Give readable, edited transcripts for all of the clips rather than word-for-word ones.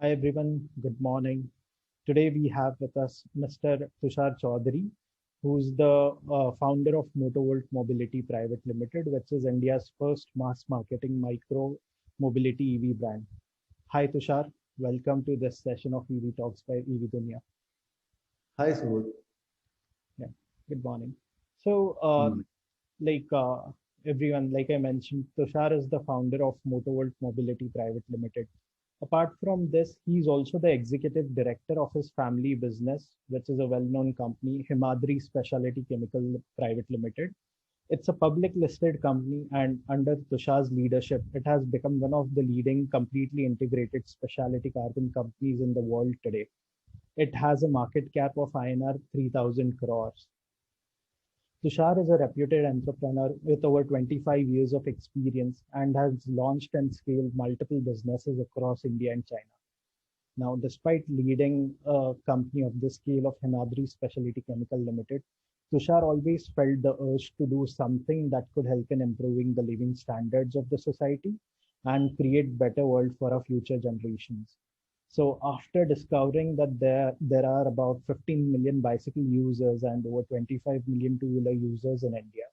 Hi everyone, good morning. Today we have with us Mr. Tushar Chaudhary, who's the founder of Motovolt Mobility Private Limited, which is India's first mass marketing micro mobility EV brand. Hi Tushar, welcome to this session of EV Talks by EV Duniya. Hi, Subodh. Yeah, good morning. So, Good morning. like uh, everyone, like I mentioned, Tushar is the founder of Motovolt Mobility Private Limited. Apart from this, he's also the executive director of his family business, which is a well-known company, Himadri Specialty Chemical Private Limited. It's a public listed company, and under Tushar's leadership, it has become one of the leading completely integrated specialty carbon companies in the world today. It has a market cap of INR 3,000 crores. Tushar is a reputed entrepreneur with over 25 years of experience and has launched and scaled multiple businesses across India and China. Now, despite leading a company of the scale of Himadri Specialty Chemical Limited, Tushar always felt the urge to do something that could help in improving the living standards of the society and create better world for our future generations. So after discovering that there are about 15 million bicycle users and over 25 million two-wheeler users in India,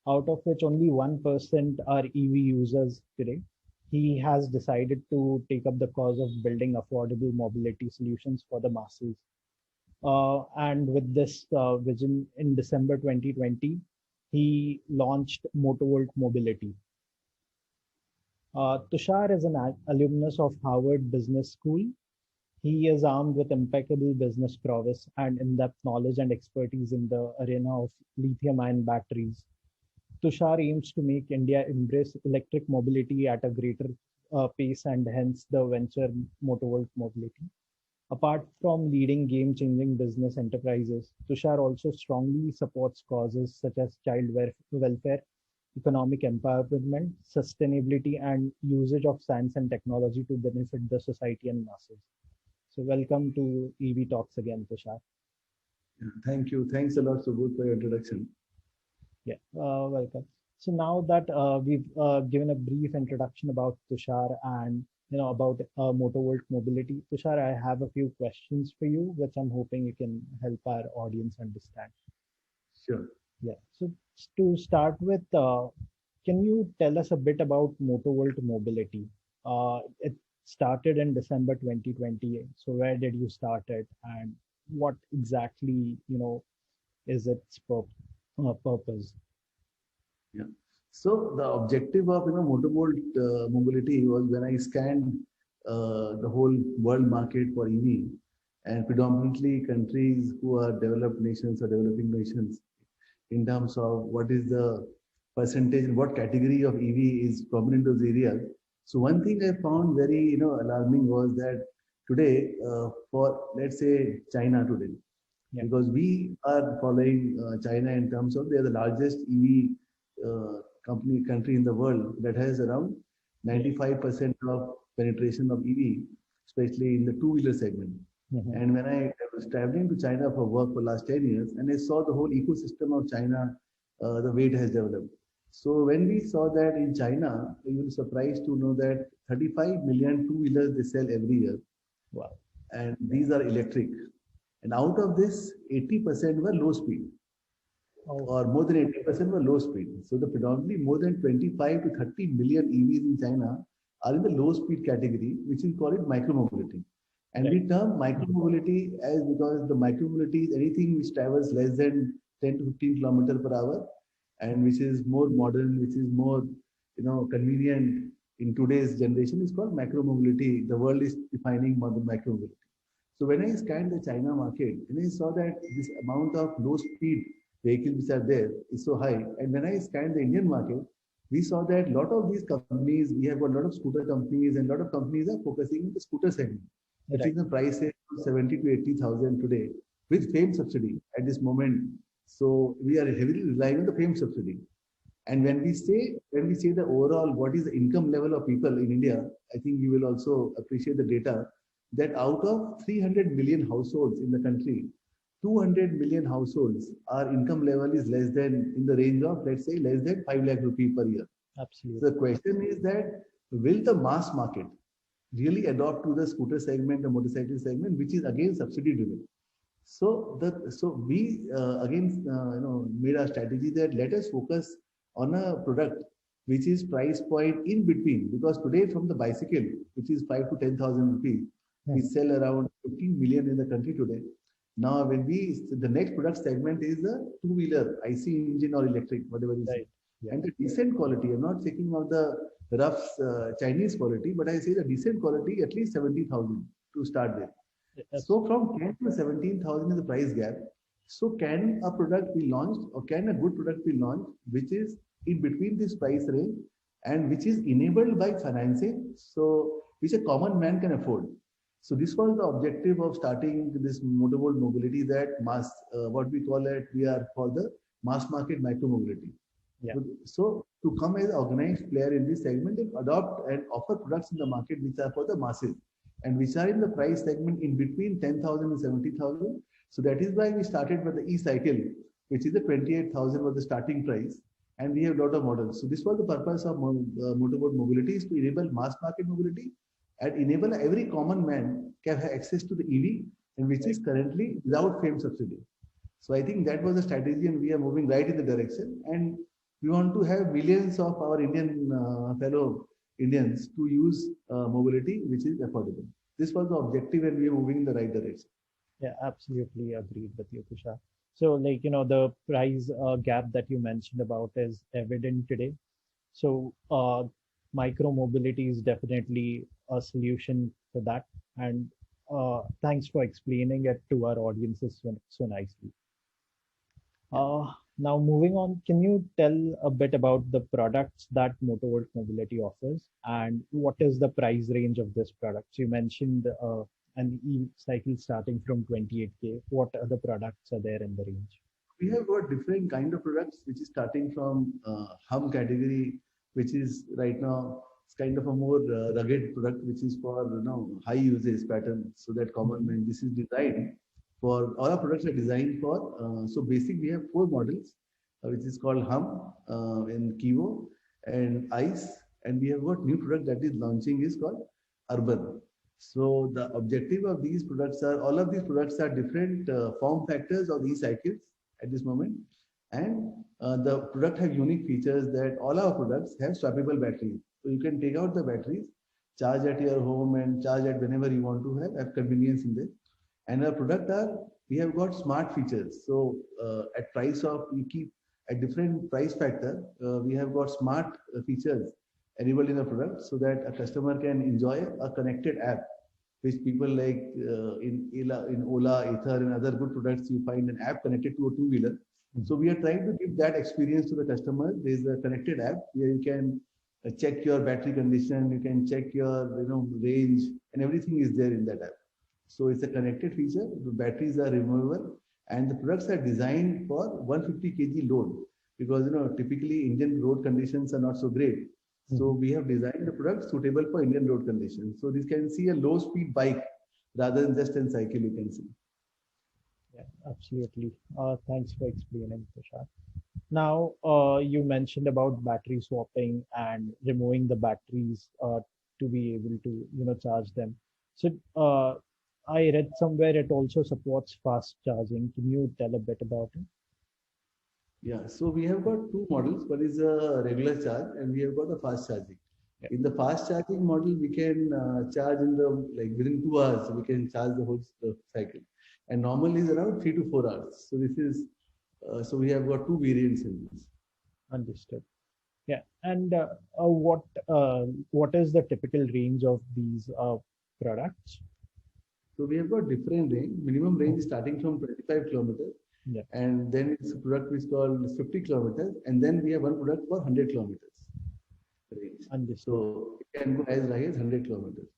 out of which only 1% are EV users today, he has decided to take up the cause of building affordable mobility solutions for the masses. And with this vision, in December 2020, he launched Motovolt Mobility. Tushar is an alumnus of Harvard Business School. He is armed with impeccable business prowess and in-depth knowledge and expertise in the arena of lithium-ion batteries. Tushar aims to make India embrace electric mobility at a greater pace, and hence the venture Motovolt Mobility. Apart from leading game-changing business enterprises, Tushar also strongly supports causes such as welfare, economic empowerment, sustainability, and usage of science and technology to benefit the society and masses. So welcome to EV Talks again, Tushar. Yeah, thank you. Thanks a lot, Subodh, for your introduction. Yeah, welcome. So now that we've given a brief introduction about Tushar and about Motovolt Mobility, Tushar, I have a few questions for you, which I'm hoping you can help our audience understand. Sure. Yeah. So to start with, can you tell us a bit about Motovolt Mobility? It started in December 2020. So where did you start it, and what exactly is its purpose? Yeah. So the objective of Motovolt mobility was when I scanned the whole world market for EV, and predominantly countries who are developed nations or developing nations, in terms of what is the percentage and what category of EV is prominent in those areas. So one thing I found very alarming was that today, for let's say China today, Yeah. because we are following China in terms of they are the largest EV country in the world that has around 95% of penetration of EV, especially in the two-wheeler segment. Mhm. And when I was traveling to China for work for last 10 years, and I saw the whole ecosystem of China, the way it has developed. So when we saw that in China, you will be surprised to know that 35 million two-wheelers they sell every year, Wow. and these are electric. And out of this, 80% were low speed, Oh, or more than 80% were low speed. So the predominantly more than 25 to 30 million EVs in China are in the low speed category, which is called micro mobility. And right. we term micro mobility as because the micro mobility is anything which travels less than 10 to 15 kilometers per hour, and which is more modern, which is more convenient in today's generation is called macro mobility. The world is defining modern micro mobility. So when I scanned the China market, and I saw that this amount of low speed vehicles which are there is so high. And when I scanned the Indian market, we saw that a lot of these companies, we have got a lot of scooter companies, and a lot of companies are focusing on the scooter segment, which Right. is the price range of 70 to 80,000 today with FAME subsidy at this moment. So we are heavily relying on the FAME subsidy. And when we say the overall what is the income level of people in India, I think you will also appreciate the data that out of 300 million households in the country, 200 million households, our income level is less than in the range of let's say less than 5 lakh rupee per year. So the Absolutely. question is that will the mass market, really adopt to the scooter segment, the motorcycle segment, which is again subsidy driven. So we again made a strategy that let us focus on a product which is price point in between, because today from the bicycle, which is 5 to 10,000 rupees, we Mhm. sell around 15 million in the country today. Now when the next product segment is the two-wheeler IC engine or electric, whatever you say, Right. Yeah. and the decent quality. I'm not thinking of the rough Chinese quality, but I say the decent quality at least 70,000 to start with. That's So from 10 to 17,000 is the price gap. So can a product be launched, or can a good product be launched which is in between this price range and which is enabled by financing, so which a common man can afford. So this was the objective of starting this Motovolt mobility, that mass, what we call it, we are for the mass market micro mobility. yeah. So to come as an organized player in this segment and adopt and offer products in the market which are for the masses and which are in the price segment in between 10,000 and 70,000. So that is why we started with the e-cycle, which is the 28,000 was the starting price. And we have a lot of models. So this was the purpose of Motorboat Mobility, is to enable mass market mobility and enable every common man can have access to the EV, and which Right. is currently without FAME subsidy. So I think that was the strategy, and we are moving right in the direction. And we want to have millions of our Indian fellow Indians to use mobility which is affordable. This was the objective, and we are moving in the right direction. Yeah, absolutely agreed with you, Tushar. So, like, the price gap that you mentioned about is evident today. So, micro mobility is definitely a solution to that. And thanks for explaining it to our audiences so nicely. Yeah. Now, moving on, can you tell a bit about the products that Motovolt Mobility offers and what is the price range of this product? So you mentioned an e-cycle starting from 28K. What other products are there in the range? We have got different kind of products, which is starting from hum category, which is right now it's kind of a more rugged product, which is for high usage pattern, so that common Mhm. man. This is designed for all our products are designed for. So basic, we have four models, which is called hum in Kivo and ice, and we have got new product that is launching is called urban. So the objective of these products are, all of these products are different form factors of these cycles at this moment. And the product have unique features that all our products have swappable batteries. So you can take out the batteries, charge at your home and charge at whenever you want to have convenience in this. And our product are, we have got smart features. So at price of, we keep at different price factor, we have got smart features enabled in the product so that a customer can enjoy a connected app, which people like in Ola, Ether, and other good products, you find an app connected to a two-wheeler. So we are trying to give that experience to the customer. There is a connected app where you can check your battery condition, you can check your range, and everything is there in that app. So it's a connected feature. The batteries are removable, and the products are designed for 150 kg load, because typically Indian road conditions are not so great. So Mhm. we have designed the product suitable for Indian road conditions. So this can see a low speed bike rather than just a cycle, you can see. Yeah, absolutely. Thanks for explaining, Tushar. Now, you mentioned about battery swapping and removing the batteries to be able to, charge them. So, I read somewhere it also supports fast charging. Can you tell a bit about it? Yeah, so we have got two models. One is a regular charge, and we have got a fast charging. Yeah. In the fast charging model, we can charge in the like within 2 hours. We can charge the whole cycle, and normally is around 3 to 4 hours. So this is so we have got two variants in this. Understood. Yeah. And what is the typical range of these products? So we have got different range. Minimum range is Mhm. starting from 25 kilometers, Yeah. and then it's a product which is called 50 kilometers, and then we have one product for 100 kilometers range. Understood. So it can go as high as 100 kilometers.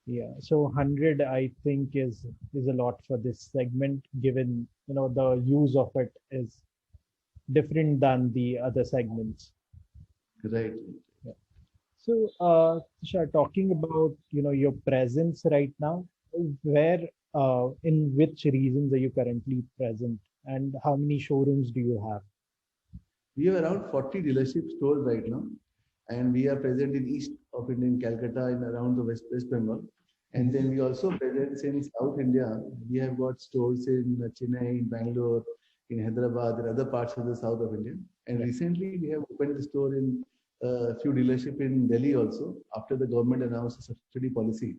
Yeah. So 100, I think, is a lot for this segment, given the use of it is different than the other segments. Right. Yeah. So, Tushar, talking about your presence right now, where in which regions are you currently present, and how many showrooms do you have? We have around 40 dealership stores right now, and we are present in east of India, in Calcutta, and around the West Bengal. And then we also present in South India. We have got stores in Chennai, in Bangalore, in Hyderabad, and other parts of the south of India. And recently, we have opened a store in a few dealership in Delhi also, after the government announced a subsidy policy.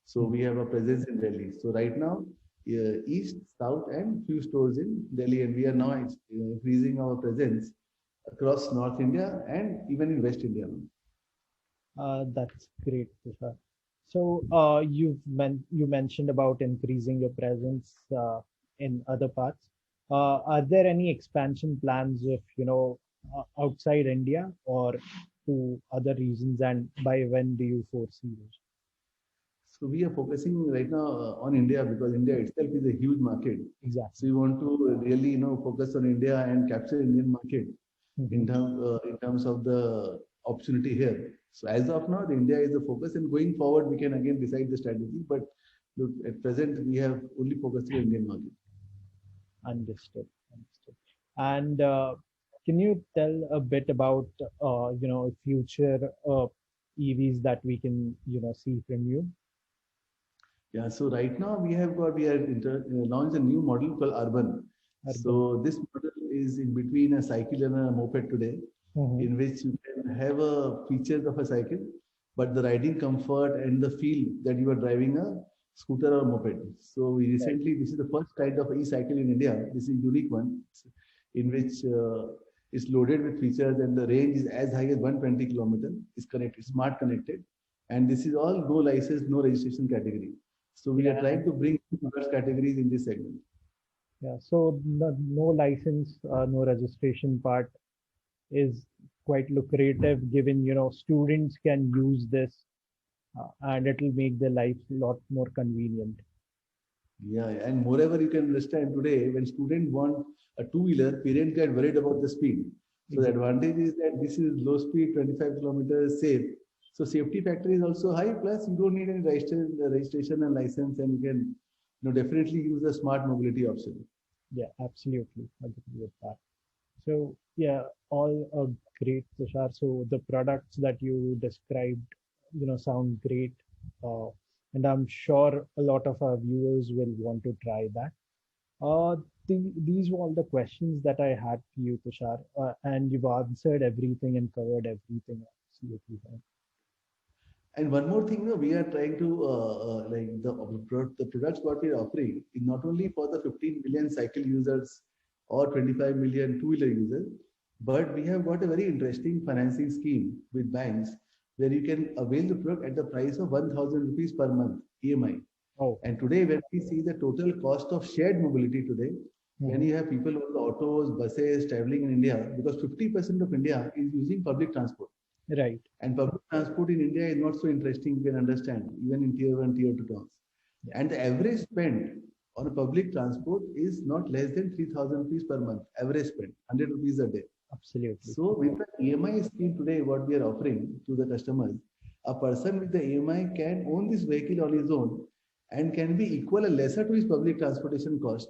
So we have a presence in Delhi. So right now, east, south, and few stores in Delhi, and we are now increasing our presence across North India and even in West India. That's great, Tushar. So you mentioned about increasing your presence in other parts. Are there any expansion plans if outside India or to other regions, and by when do you foresee those? So we are focusing right now on India because India itself is a huge market. Exactly. So we want to really, focus on India and capture Indian market in terms of the opportunity here. So as of now, the India is the focus, and going forward, we can again decide the strategy. But look, at present, we have only focused on the Indian market. Understood. Understood. And can you tell a bit about future EVs that we can see from you? Yeah, so right now we are launched a new model called Urban. So this model is in between a cycle and a moped today, in which you can have a features of a cycle, but the riding comfort and the feel that you are driving a scooter or moped. So we recently, this is the first kind of e-cycle in India. This is a unique one, in which it's loaded with features and the range is as high as 120 kilometers. It's connected, smart connected, and this is all no license, no registration category. So we are trying to bring diverse categories in this segment. Yeah, so the no license, no registration part is quite lucrative, given students can use this and it will make their life a lot more convenient. Yeah, and moreover, you can understand today when students want a two-wheeler, parents get worried about the speed. So the advantage is that this is low speed, 25 kilometers, safe. So safety factor is also high. Plus, you don't need any registration and license, and you can, definitely use the smart mobility option. Yeah, absolutely. I agree with that. So yeah, all great, Tushar. So the products that you described, sound great, uh, and I'm sure a lot of our viewers will want to try that. Uh, these were all the questions that I had for you, Tushar, and you've answered everything and covered everything absolutely fine. And one more thing, we are trying to like the products what we are offering is not only for the 15 million cycle users or 25 million two-wheeler users, but we have got a very interesting financing scheme with banks where you can avail the product at the price of 1,000 rupees per month EMI. Oh, And today, when we see the total cost of shared mobility today, when you have people on the autos, buses traveling in India, because 50% of India is using public transport. right. And public transport in India is not so interesting, you can understand, even in tier one, tier two towns. Yeah. And the average spend on a public transport is not less than 3,000 rupees per month, average spend, 100 rupees a day. Absolutely. So with the EMI scheme today, what we are offering to the customers, a person with the EMI can own this vehicle on his own and can be equal or lesser to his public transportation cost.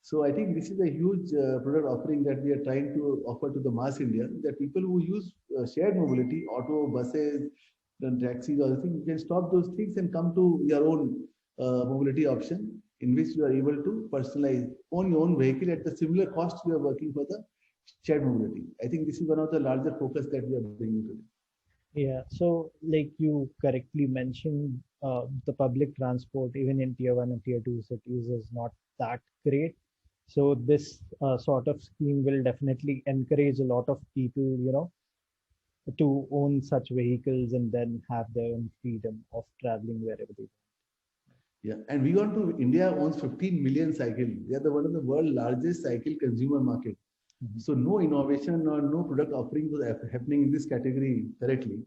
So I think this is a huge product offering that we are trying to offer to the mass India, that people who use shared mobility, auto, buses, then taxis, other things, you can stop those things and come to your own mobility option in which you are able to personalize, own your own vehicle at the similar cost you are working for the shared mobility. I think this is one of the larger focus that we are bringing today. Yeah, so like you correctly mentioned, the public transport, even in tier one and tier two cities, is not that great. So this sort of scheme will definitely encourage a lot of people, to own such vehicles and then have their own freedom of traveling wherever they want. Yeah, and we want to, India owns 15 million cycle. They are the one of the world largest cycle consumer market. So no innovation or no product offering was happening in this category correctly.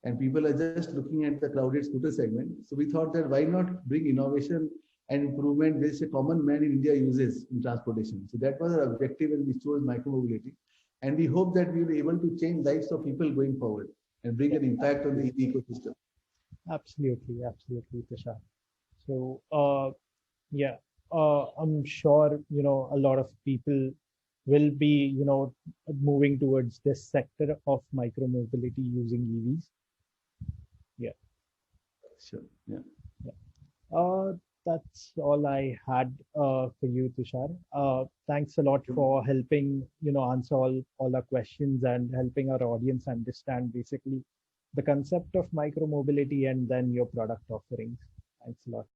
And people are just looking at the crowded scooter segment. So we thought that why not bring innovation and improvement which a common man in India uses in transportation. So that was our objective and we chose micromobility. And we hope that we will be able to change lives of people going forward and bring an impact on the EV ecosystem. Absolutely, absolutely, Tushar. So, yeah, I'm sure, a lot of people will be, moving towards this sector of micromobility using EVs. Yeah. Sure. Yeah. Yeah. That's all I had for you, Tushar. Thanks a lot for helping, answer all our questions and helping our audience understand basically the concept of micromobility and then your product offerings. Thanks a lot.